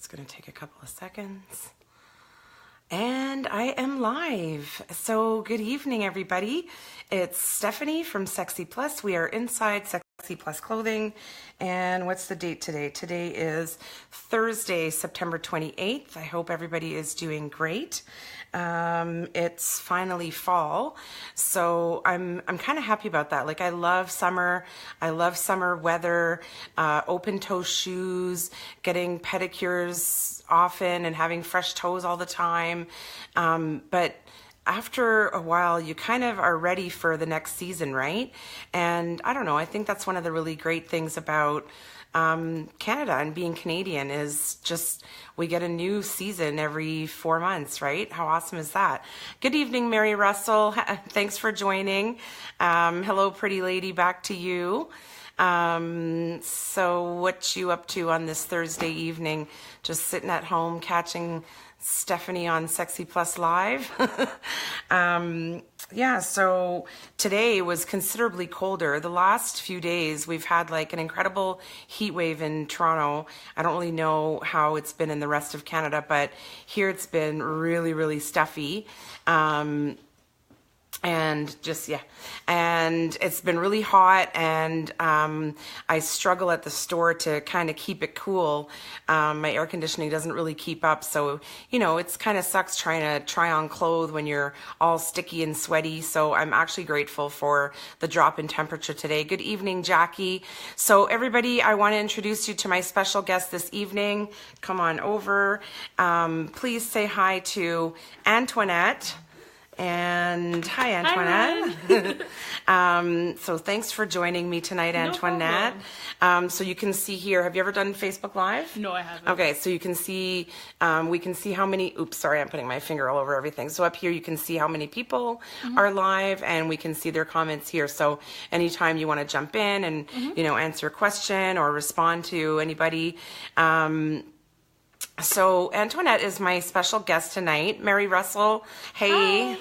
It's going to take a couple of seconds. And I am live. So good evening, everybody. It's Stephanie from SexyPlus. We are inside SexyPlus Clothing. And what's the date today? Today is Thursday, September 28th. I hope everybody is doing great. It's finally fall, so I'm kind of happy about that. Like, I love summer. I love summer weather, open toe shoes, getting pedicures often and having fresh toes all the time. But after a while, you kind of are ready for the next season, right? And I don't know, I think that's one of the really great things about Canada and being Canadian is just we get a new season every 4 months, right? How awesome is that? Good evening, Mary Russell. Thanks for joining. Hello, pretty lady, back to you. So what you up to on this Thursday evening? Just sitting at home catching Stephanie on SexyPlus Live. Yeah, so today was considerably colder. The last few days we've had like an incredible heat wave in Toronto. I don't really know how it's been in the rest of Canada, but here it's been really, really stuffy. And just, yeah, and it's been really hot, and I struggle at the store to kind of keep it cool. My air conditioning doesn't really keep up, so, you know, it's kind of sucks trying to try on clothes when you're all sticky and sweaty. So I'm actually grateful for the drop in temperature today. Good evening, Jackie. So everybody, I want to introduce you to my special guest this evening. Come on over. Please say hi to Antoinette. And hi, Antoinette. So thanks for joining me tonight, Antoinette. So you can see here, have you ever done Facebook Live? No, I haven't. Okay, so you can see, we can see how many, oops, sorry, I'm putting my finger all over everything. So up here you can see how many people are live, and we can see their comments here. So anytime you want to jump in and, you know, answer a question or respond to anybody, so Antoinette is my special guest tonight. Mary Russell, hey.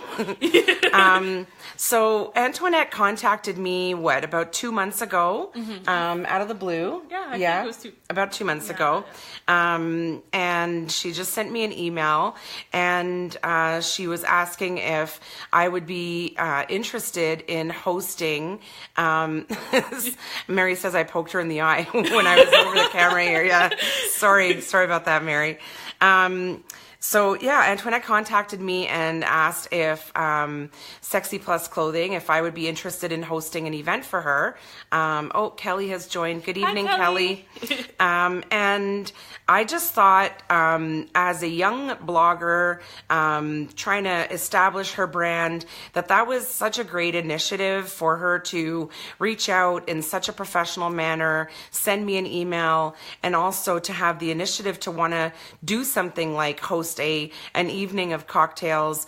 So Antoinette contacted me, about 2 months ago, out of the blue. Yeah, I think it was about 2 months ago. And she just sent me an email, and she was asking if I would be interested in hosting. Mary says I poked her in the eye when I was over the camera here. Yeah, sorry about that, Mary. So yeah, Antoinette contacted me and asked if SexyPlus Clothing, if I would be interested in hosting an event for her. Oh, Kelly has joined. Good evening, Hi, Kelly. And I just thought, as a young blogger, trying to establish her brand, that was such a great initiative for her to reach out in such a professional manner, send me an email, and also to have the initiative to want to do something like host an evening of cocktails.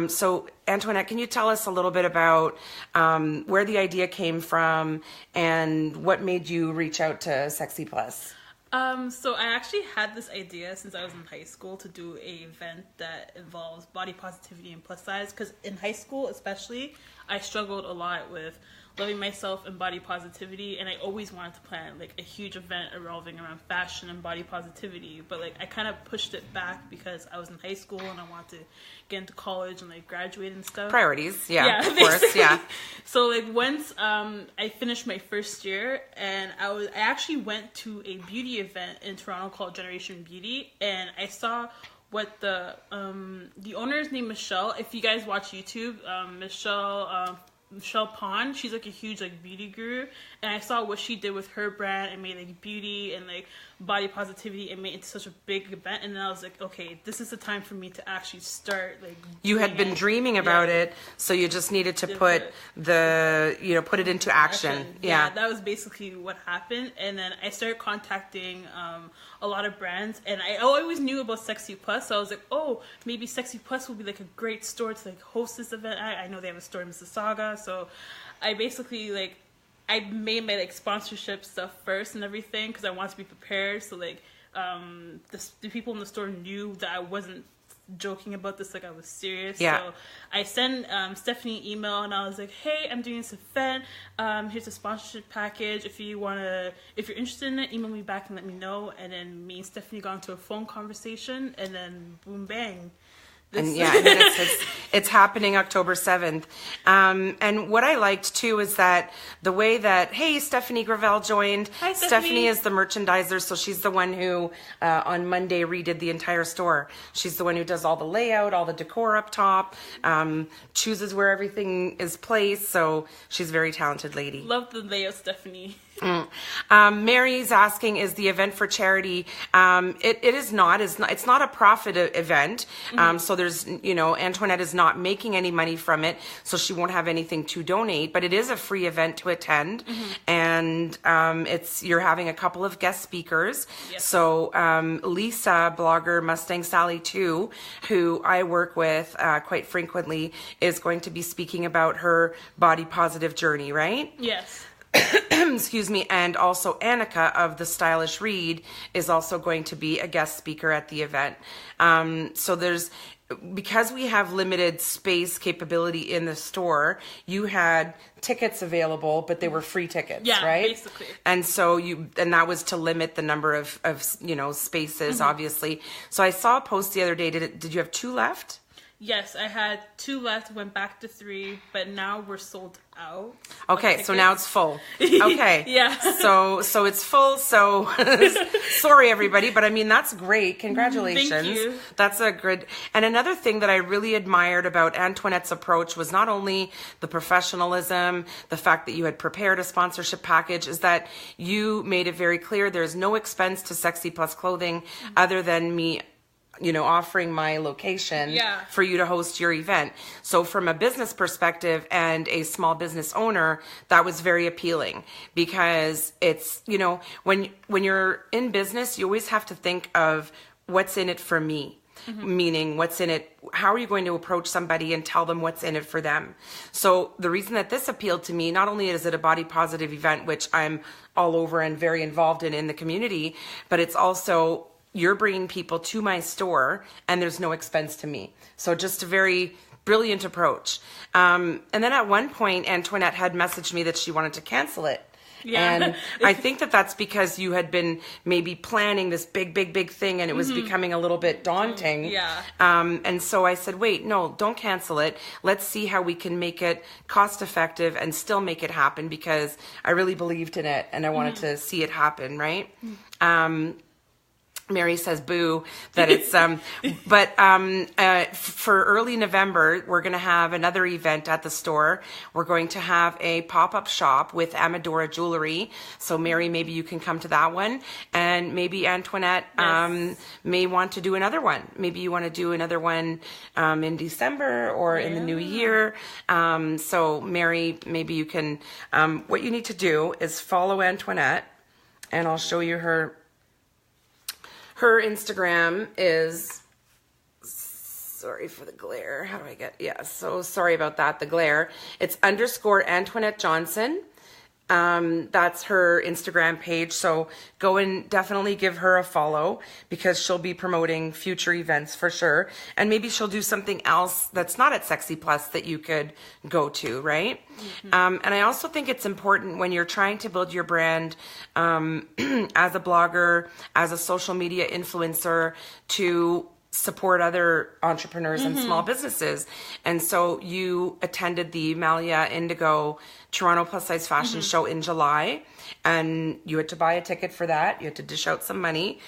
So Antoinette, can you tell us a little bit about where the idea came from and what made you reach out to SexyPlus? So I actually had this idea since I was in high school to do an event that involves body positivity and plus size, because in high school especially, I struggled a lot with loving myself and body positivity, and I always wanted to plan like a huge event revolving around fashion and body positivity, but like I kind of pushed it back because I was in high school and I wanted to get into college and like graduate and stuff. Priorities, yeah, of course, yeah. So like once I finished my first year, and I actually went to a beauty event in Toronto called Generation Beauty, and I saw what the owner's name, Michelle. If you guys watch YouTube, Michelle Pond, she's like a huge like beauty guru, and I saw what she did with her brand and made like beauty and like body positivity and made it into such a big event. And then I was like, okay, this is the time for me to actually start like you had been dreaming about it, so you just needed to put it into action. Yeah, that was basically what happened. And then I started contacting a lot of brands, and I always knew about SexyPlus, so I was like, oh, maybe SexyPlus will be like a great store to like host this event. I know they have a store in Mississauga, so I basically like I made my like sponsorship stuff first and everything because I wanted to be prepared. So like the people in the store knew that I wasn't joking about this like I was serious. Yeah. So I sent Stephanie an email and I was like, hey, I'm doing this event. Here's a sponsorship package. If you're interested in it, email me back and let me know. And then me and Stephanie got into a phone conversation, and then boom, bang. And yeah, and then it's happening October 7th. And what I liked too is that the way that, hey, Stephanie Gravel joined. Hi, Stephanie is the merchandiser, so she's the one who on Monday redid the entire store. She's the one who does all the layout, all the decor up top, chooses where everything is placed. So she's a very talented lady. Love the layout, Stephanie. Mary's asking, is the event for charity? It is not. It's not a profit event. So there's, Antoinette is not making any money from it, so she won't have anything to donate, but it is a free event to attend. And you're having a couple of guest speakers. Yes. So Lisa, blogger Mustangsallytwo, who I work with quite frequently, is going to be speaking about her body positive journey, right? Yes. Excuse me. And also Annika of the stylish Reid is also going to be a guest speaker at the event. Because we have limited space capability in the store, you had tickets available, but they were free tickets, right? Basically. And so that was to limit the number of spaces, obviously. So I saw a post the other day. Did you have 2 left? Yes, I had 2 left, went back to 3, but now we're sold out. Okay, so now it's full. Okay. Yeah. So it's full. So sorry, everybody, but I mean, that's great. Congratulations. Thank you. That's a good. And another thing that I really admired about Antoinette's approach was not only the professionalism, the fact that you had prepared a sponsorship package, is that you made it very clear there's no expense to SexyPlus Clothing other than me offering my location for you to host your event. So from a business perspective and a small business owner, that was very appealing, because it's, when you're in business, you always have to think of what's in it for me. Meaning, what's in it? How are you going to approach somebody and tell them what's in it for them? So the reason that this appealed to me, not only is it a body positive event, which I'm all over and very involved in the community, but it's also, you're bringing people to my store and there's no expense to me. So just a very brilliant approach. And then at one point, Antoinette had messaged me that she wanted to cancel it. Yeah. And I think that that's because you had been maybe planning this big thing, and it was becoming a little bit daunting. Yeah. And so I said, wait, no, don't cancel it. Let's see how we can make it cost effective and still make it happen, because I really believed in it and I wanted to see it happen, right? Mary says boo that it's for early November we're going to have another event at the store. We're going to have a pop-up shop with Amadora Jewellery. So Mary, maybe you can come to that one, and maybe Antoinette may want to do another one. Maybe you want to do another one in December or in the new year. So Mary, maybe you can what you need to do is follow Antoinette, and I'll show you her Instagram is, sorry for the glare. How do I get, so sorry about that, the glare. It's _ Antoinette Johnson. That's her Instagram page. So go and definitely give her a follow, because she'll be promoting future events for sure. And maybe she'll do something else that's not at SexyPlus that you could go to, right? And I also think it's important when you're trying to build your brand as a blogger, as a social media influencer, to support other entrepreneurs and small businesses. And so you attended the Malia Indigo Toronto Plus Size Fashion Show in July, and you had to buy a ticket for that. You had to dish out some money.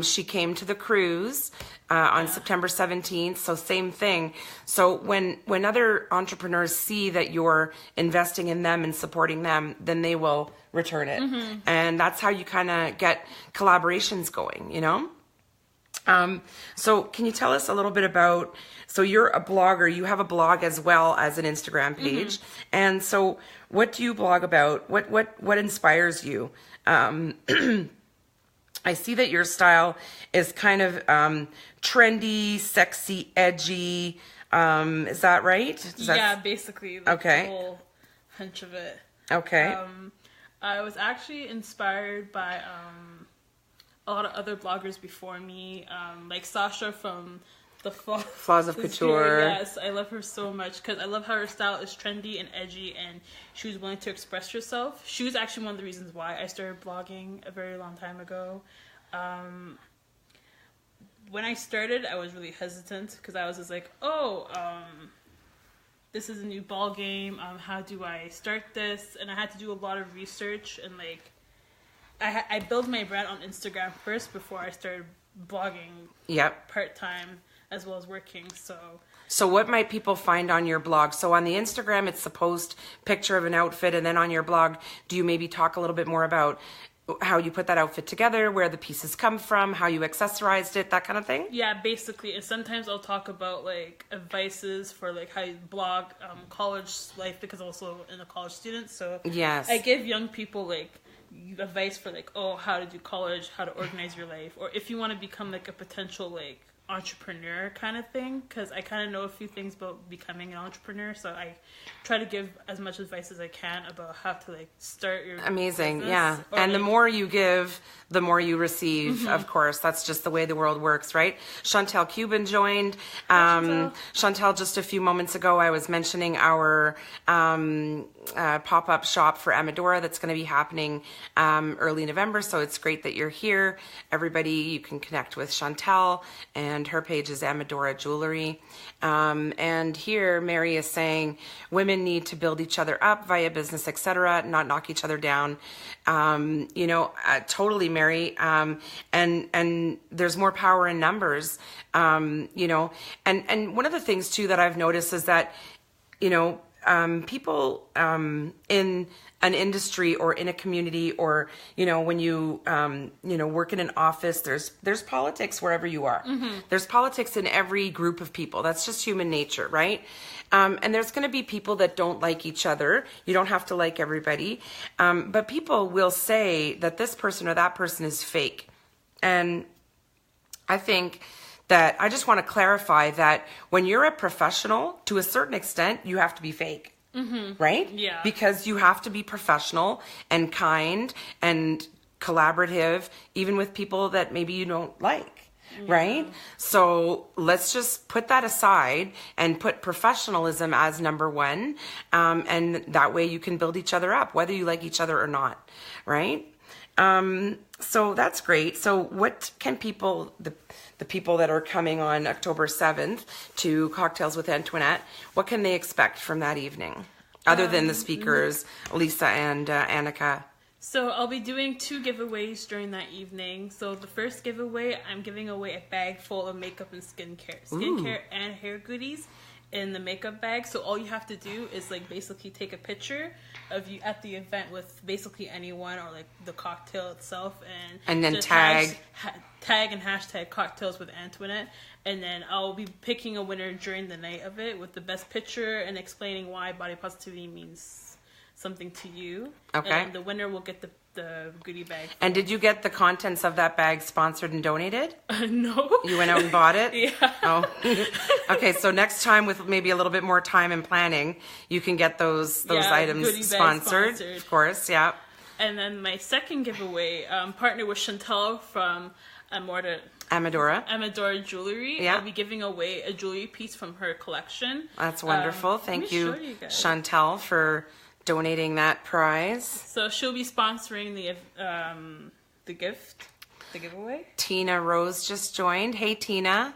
She came to the cruise on September 17th. So same thing. So when other entrepreneurs see that you're investing in them and supporting them, then they will return it. And that's how you kind of get collaborations going, So can you tell us a little bit about, so you're a blogger, you have a blog as well as an Instagram page. And so what do you blog about? What inspires you? I see that your style is kind of trendy, sexy, edgy. Is that right? Basically. The whole hunch of it. Okay. I was actually inspired by a lot of other bloggers before me, like Sasha from The Flaws of Couture. Yes, I love her so much because I love how her style is trendy and edgy, and she was willing to express herself. She was actually one of the reasons why I started blogging a very long time ago. When I started, I was really hesitant because I was just like, this is a new ball game. How do I start this? And I had to do a lot of research, and like I built my brand on Instagram first before I started blogging. Yep. Part-time as well as working. So what might people find on your blog? So on the Instagram, it's the post picture of an outfit, and then on your blog, do you maybe talk a little bit more about how you put that outfit together, where the pieces come from, how you accessorized it, that kind of thing? Yeah, basically. And sometimes I'll talk about like advices for like how you blog college life, because I'm also in a college student. So yes, I give young people like advice for like, how to do college, how to organize your life, or if you want to become like a potential like entrepreneur kind of thing, because I kind of know a few things about becoming an entrepreneur, so I try to give as much advice as I can about how to like start your amazing business. Yeah, and like, the more you give, the more you receive. Of course, that's just the way the world works, right? Chantell Kubin joined. Chantell, just a few moments ago, I was mentioning our pop-up shop for Amadora that's going to be happening early November, so it's great that you're here. Everybody, you can connect with Chantell, and her page is Amadora Jewellery. And here Mary is saying women need to build each other up via business, etc., not knock each other down. Totally, Mary. And there's more power in numbers. And one of the things too that I've noticed is that people in an industry or in a community, or when you work in an office, there's politics wherever you are. There's politics in every group of people. That's just human nature, right? And there's going to be people that don't like each other. You don't have to like everybody, but people will say that this person or that person is fake. And I think that I just want to clarify that when you're a professional, to a certain extent, you have to be fake. Right? Yeah. Because you have to be professional and kind and collaborative, even with people that maybe you don't like. Yeah. Right? So let's just put that aside and put professionalism as number one. And that way you can build each other up, whether you like each other or not. Right? So that's great. So what can people, the people that are coming on October 7th to Cocktails with Antoinette, what can they expect from that evening? Other than the speakers, Lisa and Annika. So I'll be doing 2 giveaways during that evening. So the first giveaway, I'm giving away a bag full of makeup and skincare and hair goodies in the makeup bag. So all you have to do is like basically take a picture of you at the event with basically anyone, or like the cocktail itself, and then tag and hashtag Cocktails with Antoinette, and then I'll be picking a winner during the night of it with the best picture and explaining why body positivity means something to you. Okay. And the winner will get the goodie bag. And did you get the contents of that bag sponsored and donated? No. You went out and bought it? Yeah. Oh. Okay, so next time with maybe a little bit more time and planning, you can get those items sponsored. Of course, yeah. And then my second giveaway, partnered with Chantell from Amadora Jewellery. Yeah. I'll be giving away a jewelry piece from her collection. That's wonderful. Thank you, Chantell, for donating that prize. So she'll be sponsoring the giveaway. Tina Rose just joined. Hey, Tina.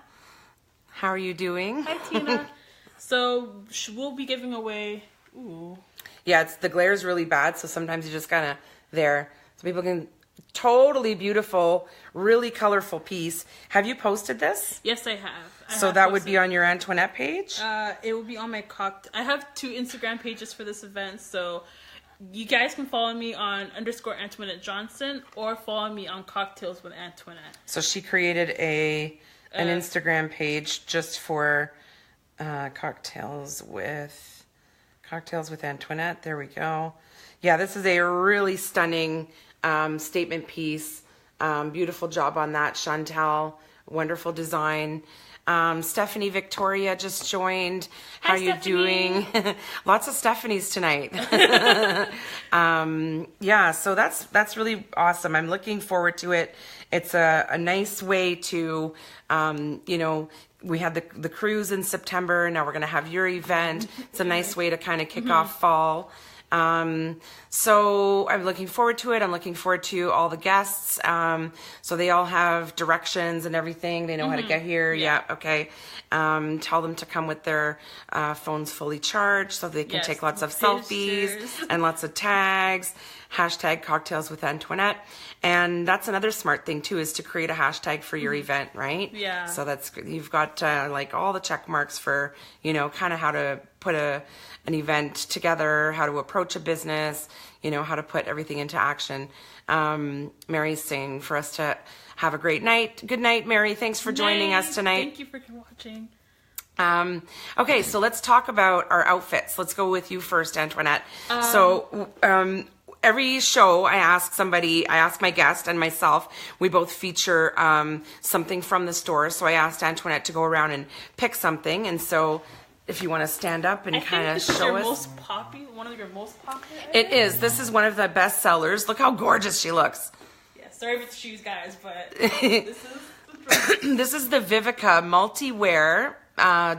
How are you doing? Hi, Tina. So we'll be giving away... Ooh. Yeah, the glare is really bad, so sometimes you just kind of there. So people can... Totally beautiful, really colorful piece. Have you posted this? Yes, I have. So that would be on your Antoinette page? It will be on my I have 2 Instagram pages for this event, so you guys can follow me on _Antoinette Johnson, or follow me on Cocktails with Antoinette. So she created an Instagram page just for Cocktails with Antoinette. There we go. Yeah, this is a really stunning statement piece. Beautiful job on that, Chantell. Wonderful design. Stephanie Victoria just joined. How are you doing? Lots of Stephanies tonight. Yeah, so that's really awesome. I'm looking forward to it. It's a nice way to, we had the cruise in September. Now we're going to have your event. It's a nice way to kind of kick off fall. So I'm looking forward to it. I'm looking forward to all the guests. So they all have directions and everything. They know how to get here. Yeah. Okay. Tell them to come with their phones fully charged so they can take lots of selfies and lots of tags. Hashtag cocktails with Antoinette. And that's another smart thing too, is to create a hashtag for your event, right? Yeah. So that's, you've got like all the check marks for, you know, kind of how to put an event together, how to approach a business, you know, how to put everything into action. Mary's saying for us to have a great night. Good night, Mary. Thanks for joining us tonight. Thank you for watching. Okay, so let's talk about our outfits. Let's go with you first, Antoinette. Every show I ask my guest and myself, we both feature something from the store. So I asked Antoinette to go around and pick something. And so if you want to stand up and kind of show us. One of your most popular? It is. This is one of the best sellers. Look how gorgeous she looks. Yeah, sorry with the shoes, guys, but this is the dress. This is the Vivica multi-wear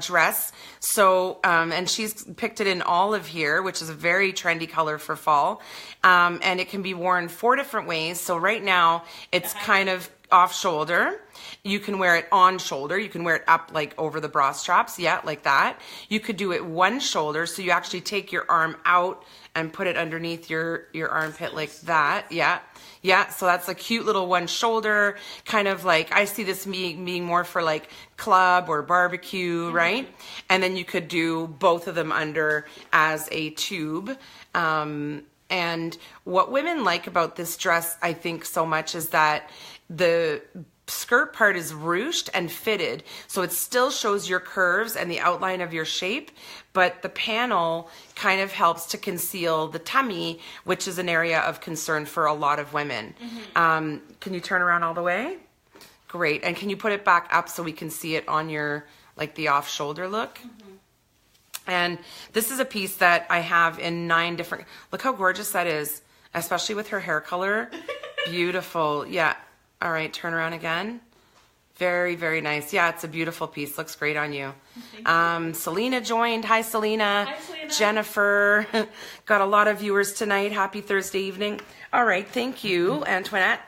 dress. So, and she's picked it in olive here, which is a very trendy color for fall. And it can be worn 4 different ways. So right now it's kind of off shoulder. You can wear it on shoulder. You can wear it up like over the bra straps. Yeah, like that. You could do it one shoulder. So you actually take your arm out and put it underneath your armpit like that. Yeah. Yeah, so that's a cute little one shoulder, kind of like, I see this being more for like club or barbecue, right? And then you could do both of them under as a tube. And what women like about this dress, I think so much, is that the skirt part is ruched and fitted, so it still shows your curves and the outline of your shape, but the panel kind of helps to conceal the tummy, which is an area of concern for a lot of women. Can you turn around all the way? Great. And can you put it back up so we can see it on your, like the off shoulder look? And this is a piece that I have in 9 different, look how gorgeous that is, especially with her hair color. Beautiful. Yeah. All right, turn around again. Very, very nice. Yeah, it's a beautiful piece. Looks great on you. Selena joined. Hi, Selena. Hi, Selena. Jennifer. Got a lot of viewers tonight. Happy Thursday evening. All right, thank you, Antoinette.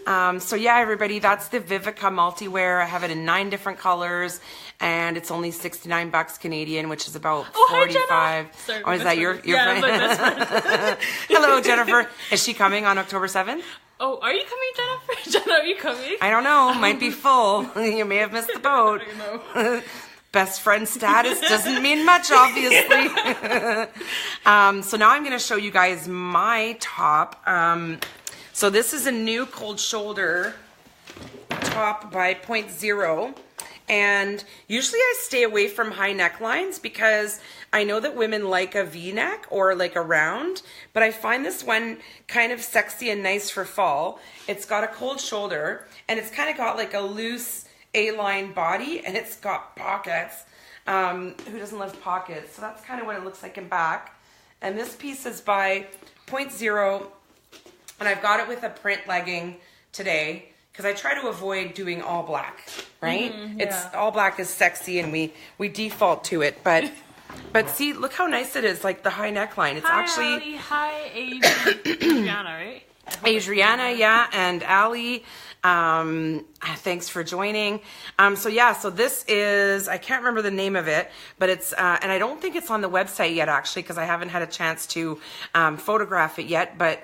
So yeah, everybody, that's the Vivica multi-wear. I have it in 9 different colors, and it's only $69 Canadian, which is about 45. Sorry, oh, is that your friend? Yeah, Hello, Jennifer. Is she coming on October 7th? Oh, are you coming, Jennifer? Jenna, are you coming? I don't know. Might be full. You may have missed the boat. I know. Best friend status doesn't mean much, obviously. So now I'm going to show you guys my top. So this is a new cold shoulder top by Point Zero. And usually I stay away from high necklines because I know that women like a V-neck or like a round, but I find this one kind of sexy and nice for fall. It's got a cold shoulder, and it's kind of got like a loose A-line body, and it's got pockets. Who doesn't love pockets? So that's kind of what it looks like in back. And this piece is by Point Zero, and I've got it with a print legging today, because I try to avoid doing all black, right? It's all black is sexy, and we default to it. But see, look how nice it is, like the high neckline. It's actually hi, Adriana, right? Adriana, yeah, and Ali. Thanks for joining. So this is, I can't remember the name of it, but it's, and I don't think it's on the website yet, actually, because I haven't had a chance to photograph it yet, but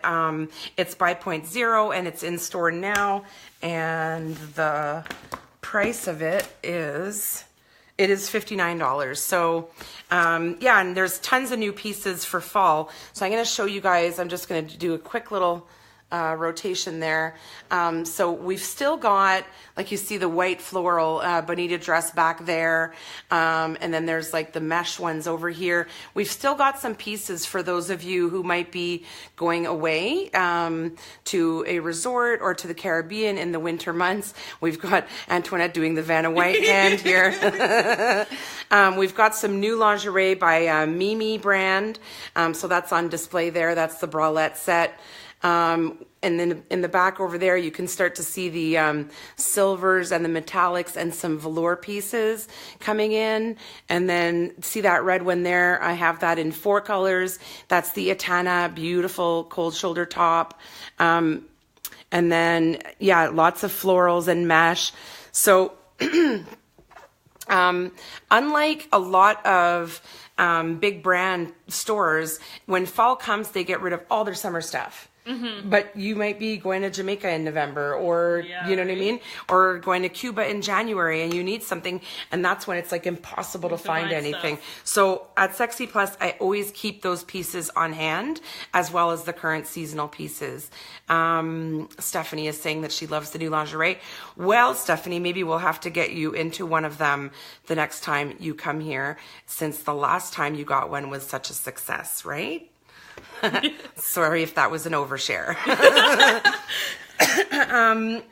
it's by Point Zero, and it's in store now, and the price of it is $59. So, yeah, and there's tons of new pieces for fall. So I'm going to show you guys, I'm just going to do a quick little rotation there. So we've still got, like you see the white floral bonita dress back there. And then there's like the mesh ones over here. We've still got some pieces for those of you who might be going away to a resort or to the Caribbean in the winter months. We've got Antoinette doing the Vanna White hand here. We've got some new lingerie by Miimii brand. So that's on display there. That's the bralette set. And then in the back over there, you can start to see the silvers and the metallics and some velour pieces coming in. And then see that red one there? I have that in 4 colors. That's the Etana, beautiful cold shoulder top. And then, yeah, lots of florals and mesh. So unlike a lot of big brand stores, when fall comes, they get rid of all their summer stuff. Mm-hmm. But you might be going to Jamaica in November, or you know what I mean, or going to Cuba in January, and you need something, and that's when it's like impossible to find anything. So at SexyPlus, I always keep those pieces on hand, as well as the current seasonal pieces. Stephanie is saying that she loves the new lingerie. Well, Stephanie, maybe we'll have to get you into one of them the next time you come here, since the last time you got one was such a success, right? Sorry if that was an overshare.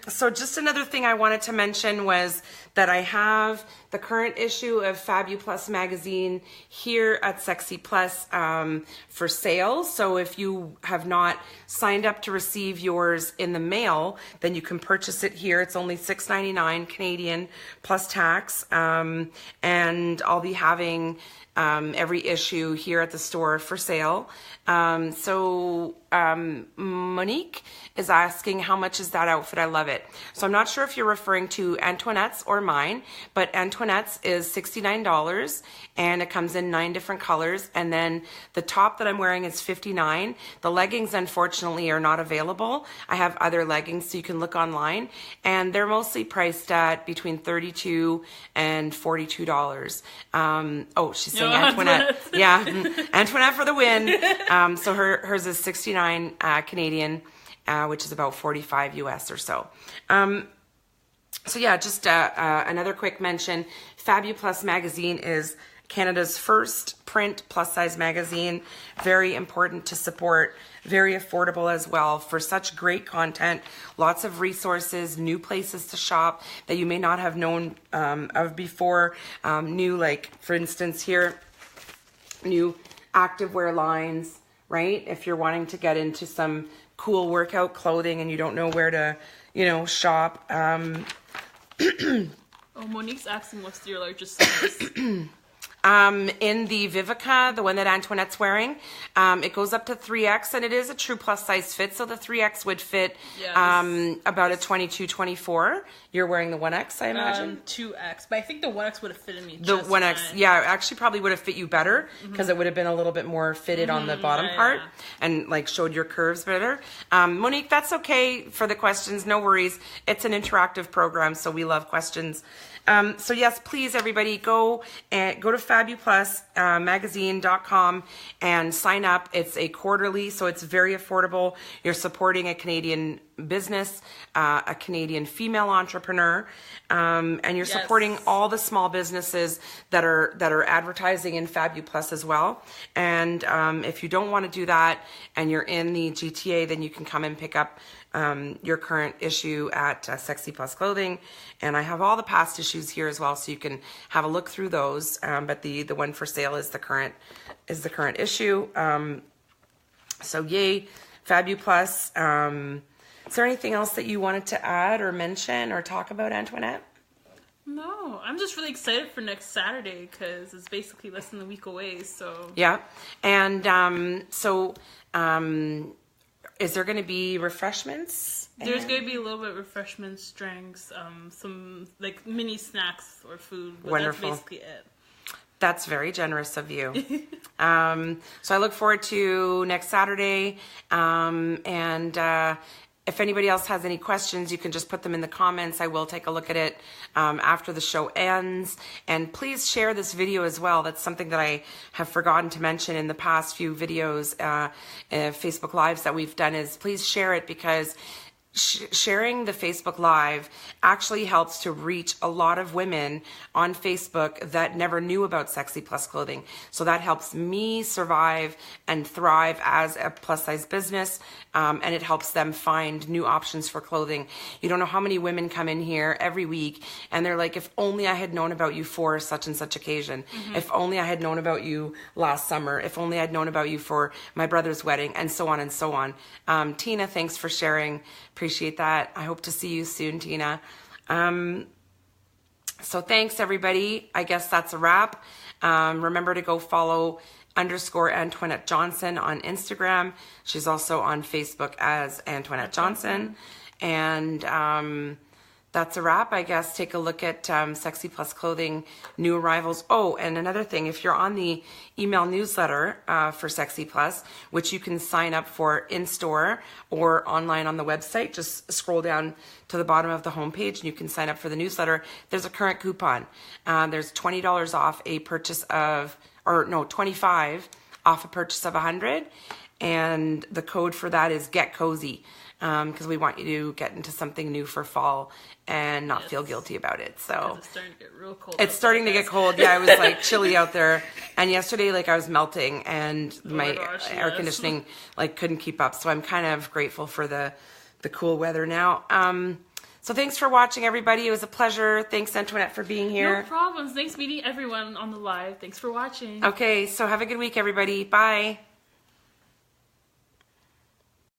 So just another thing I wanted to mention was that I have the current issue of FabUplus Magazine here at SexyPlus for sale. So if you have not signed up to receive yours in the mail, then you can purchase it here. It's only $6.99 Canadian plus tax. And I'll be having every issue here at the store for sale. Monique is asking, how much is that outfit? I love it. So I'm not sure if you're referring to Antoinette's or mine, but Antoinette's is $69 and it comes in 9 different colors. And then the top that I'm wearing is $59. The leggings, unfortunately, are not available. I have other leggings, so you can look online, and they're mostly priced at between $32 and $42. Oh, she's saying Antoinette. Yeah, Antoinette for the win. So hers is 69 Canadian, which is about 45 US or so. So yeah, just another quick mention. FabUplus Magazine is Canada's first print plus size magazine. Very important to support. Very affordable as well, for such great content. Lots of resources, new places to shop that you may not have known of before. New, like for instance here, new activewear lines, right? If you're wanting to get into some cool workout clothing and you don't know where to, shop. Oh, Monique's asking what's your largest size? In the Vivica, the one that Antoinette's wearing, it goes up to 3X, and it is a true plus size fit. So the 3X would fit about a 22, 24. You're wearing the 1X, I imagine? 2X, but I think the 1X would have fitted me The just 1X, fine. yeah, actually probably would have fit you better, because it would have been a little bit more fitted on the bottom part and like showed your curves better. Monique, that's okay for the questions, no worries. It's an interactive program, so we love questions. So yes, please everybody go to FabUplusMagazine.com and sign up. It's a quarterly, so it's very affordable. You're supporting a Canadian business, a Canadian female entrepreneur, and you're supporting all the small businesses that are advertising in FabUplus as well. And if you don't want to do that and you're in the GTA, then you can come and pick up your current issue at SexyPlus Clothing, and I have all the past issues here as well, so you can have a look through those. But the one for sale is the current issue. So yay, FabUplus. Is there anything else that you wanted to add or mention or talk about, Antoinette? No, I'm just really excited for next Saturday because it's basically less than a week away. So yeah, and is there going to be refreshments? There's going to be a little bit of refreshments, drinks, some like mini snacks or food. But wonderful. That's basically it. That's very generous of you. So I look forward to next Saturday. If anybody else has any questions, you can just put them in the comments. I will take a look at it after the show ends. And please share this video as well. That's something that I have forgotten to mention in the past few videos, Facebook Lives that we've done, is please share it, because sharing the Facebook Live actually helps to reach a lot of women on Facebook that never knew about SexyPlus clothing. So that helps me survive and thrive as a plus size business, and it helps them find new options for clothing. You don't know how many women come in here every week and they're like, if only I had known about you for such and such occasion. If only I had known about you last summer. If only I'd known about you for my brother's wedding, and so on and so on. Tina, thanks for sharing. Appreciate that. I hope to see you soon, Tina. So thanks, everybody. I guess that's a wrap. Remember to go follow _Antoinette Johnson on Instagram. She's also on Facebook as Antoinette Johnson. And that's a wrap, I guess. Take a look at SexyPlus Clothing new arrivals. Oh, and another thing, if you're on the email newsletter for SexyPlus, which you can sign up for in-store or online on the website, just scroll down to the bottom of the homepage and you can sign up for the newsletter. There's a current coupon. There's $20 off a purchase of, or no, $25 off a purchase of $100. And the code for that is Get Cozy. Because we want you to get into something new for fall and not feel guilty about it. So it's starting to get real cold. It's starting to get cold. Yeah, it was like chilly out there. And yesterday, like I was melting and my air conditioning like couldn't keep up. So I'm kind of grateful for the cool weather now. So thanks for watching, everybody. It was a pleasure. Thanks, Antoinette, for being here. No problems. Thanks meeting everyone on the live. Thanks for watching. Okay, so have a good week, everybody. Bye.